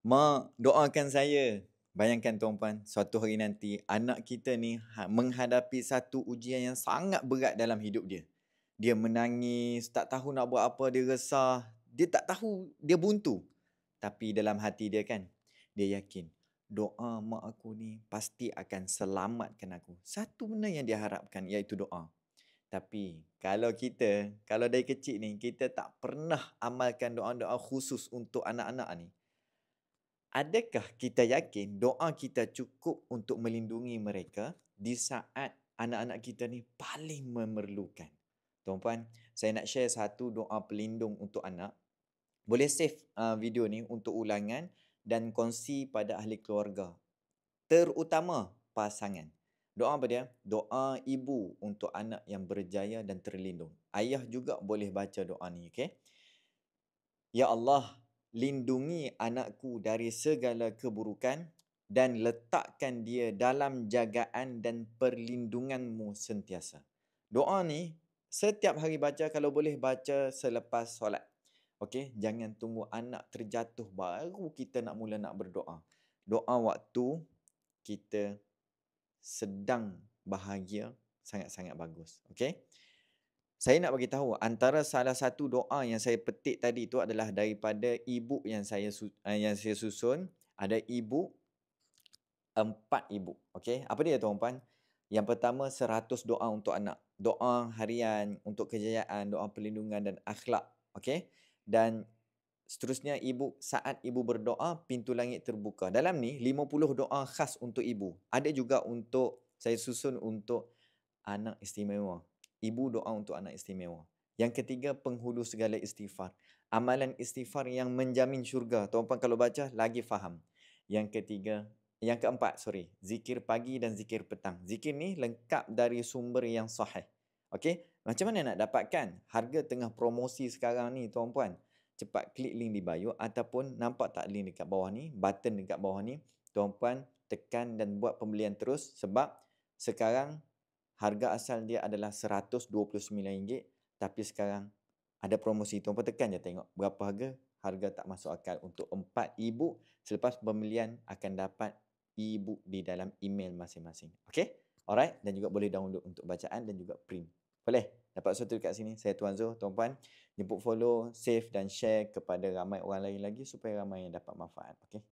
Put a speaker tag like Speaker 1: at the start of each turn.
Speaker 1: Mak, doakan saya. Bayangkan tuan-puan, suatu hari nanti anak kita ni menghadapi satu ujian yang sangat berat dalam hidup dia. Dia menangis, tak tahu nak buat apa, dia resah. Dia tak tahu, dia buntu. Tapi dalam hati dia kan, dia yakin doa mak aku ni pasti akan selamatkan aku. Satu benda yang dia harapkan iaitu doa. Tapi kalau dari kecil ni, kita tak pernah amalkan doa-doa khusus untuk anak-anak ni. Adakah kita yakin doa kita cukup untuk melindungi mereka di saat anak-anak kita ni paling memerlukan? Tuan-puan, saya nak share satu doa pelindung untuk anak. Boleh save video ni untuk ulangan dan kongsi pada ahli keluarga. Terutama pasangan. Doa apa dia? Doa ibu untuk anak yang berjaya dan terlindung. Ayah juga boleh baca doa ni, okey? Ya Allah, lindungi anakku dari segala keburukan dan letakkan dia dalam jagaan dan perlindunganmu sentiasa. Doa ni setiap hari baca, kalau boleh baca selepas solat. Okey, jangan tunggu anak terjatuh baru kita nak mula nak berdoa. Doa waktu kita sedang bahagia sangat-sangat bagus. Okey? Saya nak bagi tahu antara salah satu doa yang saya petik tadi itu adalah daripada ibu yang saya susun. Ada ibu, 4 ibu. Okey, apa dia tuan-puan? Yang pertama 100 doa untuk anak. Doa harian untuk kejayaan, doa perlindungan dan akhlak. Okey? Dan seterusnya saat ibu berdoa, pintu langit terbuka. Dalam ni 50 doa khas untuk ibu. Ada juga saya susun untuk anak istimewa. Ibu doa untuk anak istimewa. Yang ketiga, penghulu segala istighfar. Amalan istighfar yang menjamin syurga. Tuan-puan kalau baca, lagi faham. Yang keempat, zikir pagi dan zikir petang. Zikir ni lengkap dari sumber yang sahih. Okey? Macam mana nak dapatkan? Harga tengah promosi sekarang ni, tuan-puan. Cepat klik link di bio ataupun nampak tak link dekat bawah ni, button dekat bawah ni. Tuan-puan tekan dan buat pembelian terus sebab sekarang harga asal dia adalah RM129, tapi sekarang ada promosi. Tuan-puan tekan je tengok berapa harga. Harga tak masuk akal untuk 4 ibu. Selepas pembelian akan dapat e-book di dalam email masing-masing. Okey? Alright? Dan juga boleh download untuk bacaan dan juga print. Boleh? Dapat sesuatu dekat sini. Saya Tuan Zul. Tuan-puan, jemput follow, save dan share kepada ramai orang lain lagi supaya ramai yang dapat manfaat. Okey?